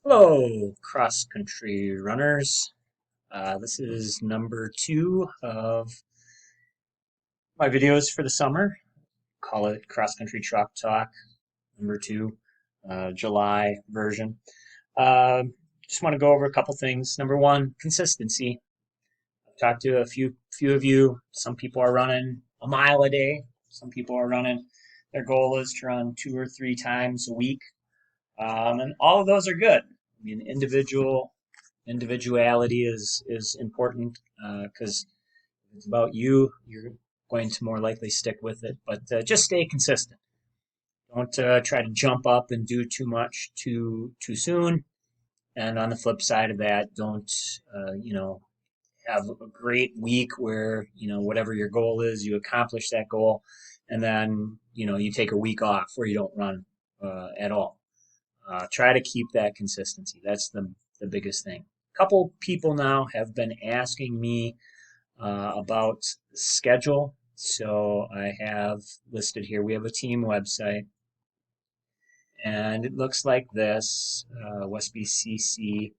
Hello, cross-country runners. This is number 2 of my videos for the summer. Call it Cross-Country Chalk Talk, number 2, July version. Uh, just want to go over a couple things. Number 1, consistency. I've talked to a few of you. Some people are running a mile a day. Some people are running. Their goal is to run 2 or 3 times a week, and all of those are good. I mean, individuality is important because if it's about you, you're going to more likely stick with it. But just stay consistent. Don't try to jump up and do too much too soon. And on the flip side of that, don't have a great week where whatever your goal is, you accomplish that goal, and then you take a week off where you don't run at all. Try to keep that consistency. That's the biggest thing. A couple people now have been asking me about the schedule. So I have listed here, we have a team website, and it looks like this, westbcc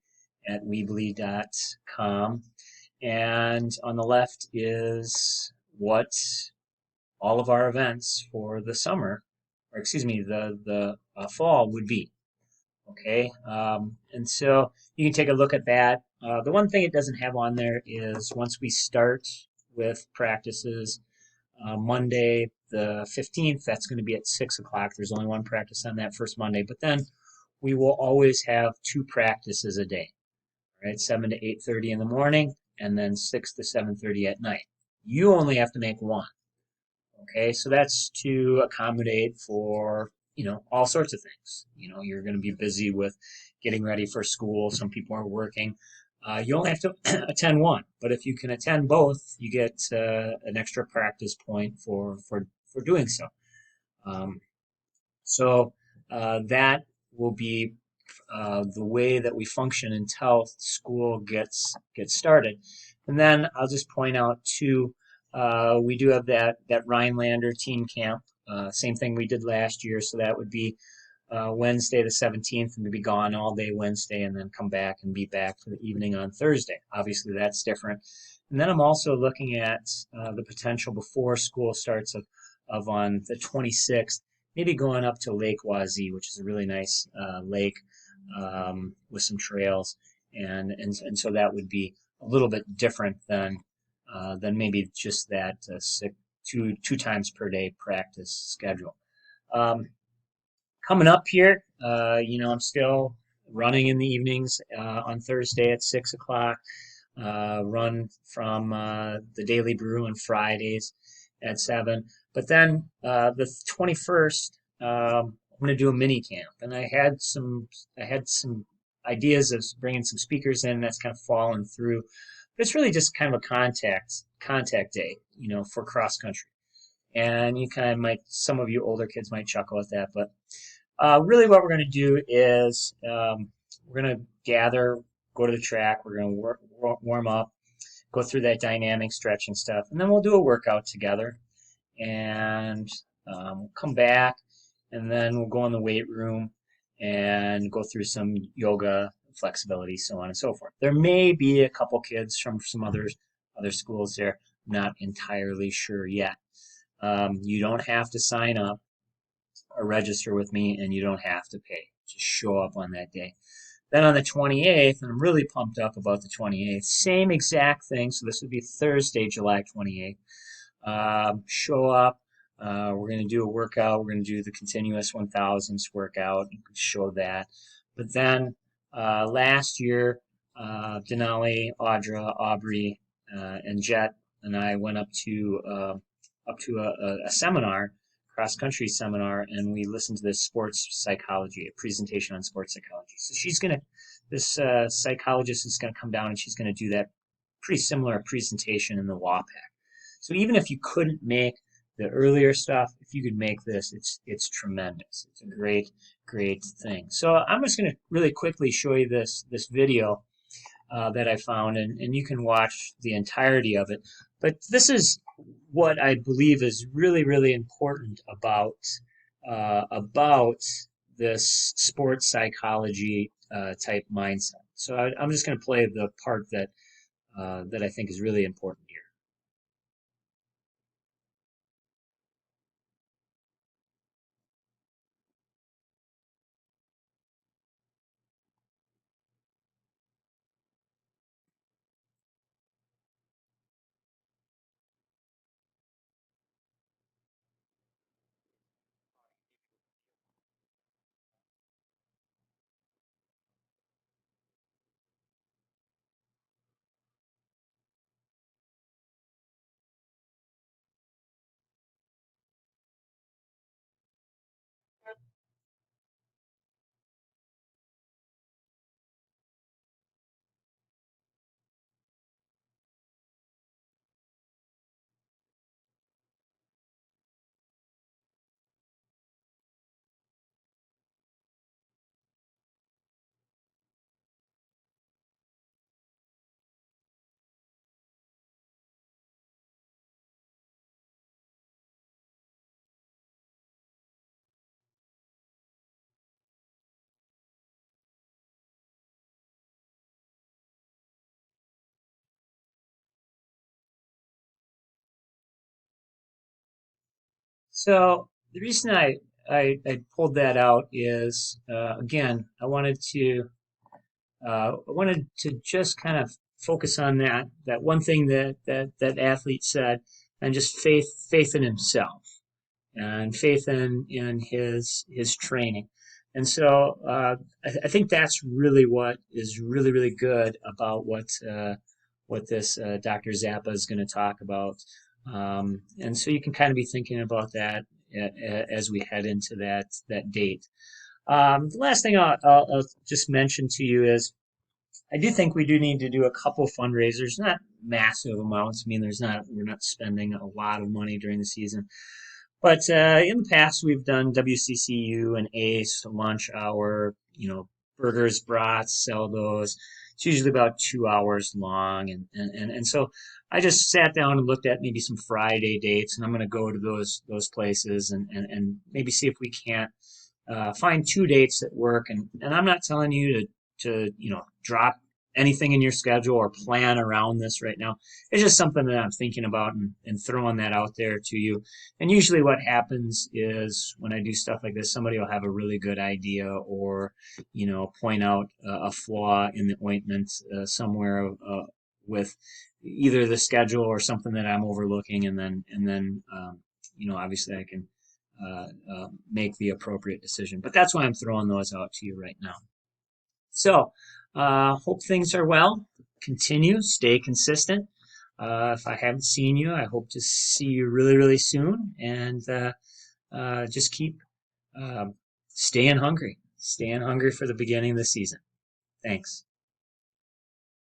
at weebly.com. And on the left is what all of our events for the summer, or excuse me, the fall would be. Okay, and so you can take a look at that. The one thing it doesn't have on there is once we start with practices, Monday the 15th, that's going to be at 6 o'clock. There's only one practice on that first Monday, but then we will always have 2 practices a day, right? 7 to 8:30 in the morning, and then 6 to 7:30 at night. You only have to make one. Okay, so that's to accommodate for all sorts of things. You're going to be busy with getting ready for school. Some people are working. You only have to attend one, but if you can attend both, you get an extra practice point for doing so. Um, so that will be the way that we function until school gets started. And then I'll just point out too, we do have that Rhinelander team camp. Same thing we did last year, so that would be Wednesday the 17th, and we'd be gone all day Wednesday, and then come back and be back for the evening on Thursday. Obviously, that's different. And then I'm also looking at the potential before school starts of on the 26th, maybe going up to Lake Wazee, which is a really nice lake with some trails, and so that would be a little bit different than maybe just that two times per day practice schedule. Um, Coming up here, I'm still running in the evenings on Thursday at 6 o'clock. Run from the Daily Brew on Fridays at 7. But then the 21st, I'm going to do a mini camp, and I had some ideas of bringing some speakers in. That's kind of fallen through. But it's really just kind of a contact day, for cross country. And you kind of might, some of you older kids might chuckle at that, but really what we're going to do is we're going to gather, go to the track, we're going to warm up, go through that dynamic stretching stuff, and then we'll do a workout together, and come back, and then we'll go in the weight room and go through some yoga, flexibility, so on and so forth. There may be a couple kids from some other schools there. I'm not entirely sure yet. You don't have to sign up or register with me, and you don't have to pay. Just show up on that day. Then on the 28th, and I'm really pumped up about the 28th, same exact thing. So this would be Thursday, July 28th. Show up. We're going to do a workout. We're going to do the continuous 1000s workout. You can show that. But then last year, Denali, Audra, Aubrey, and Jet and I went up to a seminar, cross-country seminar, and we listened to this sports psychology, a presentation on sports psychology. So this psychologist is going to come down, and she's going to do that pretty similar presentation in the WAPAC. So even if you couldn't make the earlier stuff, if you could make this, it's tremendous. It's a great thing. So I'm just going to really quickly show you this video that I found, and you can watch the entirety of it. But this is what I believe is really important about this sports psychology type mindset. So I'm just going to play the part that I think is really important here. So the reason I pulled that out is again I wanted to just kind of focus on that one thing that athlete said, and just faith in himself and faith in his training. And so I think that's really what is really good about what this Dr. Zappa is going to talk about. And so you can kind of be thinking about that as we head into that date. The last thing I'll just mention to you is I do think we do need to do a couple fundraisers, not massive amounts. I mean, we're not spending a lot of money during the season, but in the past we've done WCCU and ACE lunch hour, burgers, brats, sell those. It's usually about 2 hours long, and so I just sat down and looked at maybe some Friday dates, and I'm going to go to those places and maybe see if we can't find 2 dates that work. And I'm not telling you to drop anything in your schedule or plan around this right now. It's just something that I'm thinking about and throwing that out there to you. And usually what happens is when I do stuff like this, somebody will have a really good idea or, point out a flaw in the ointment somewhere with either the schedule or something that I'm overlooking. And then obviously I can make the appropriate decision. But that's why I'm throwing those out to you right now. So, hope things are well. Continue, stay consistent. If I haven't seen you, I hope to see you really soon. And just keep uh, staying hungry for the beginning of the season. Thanks.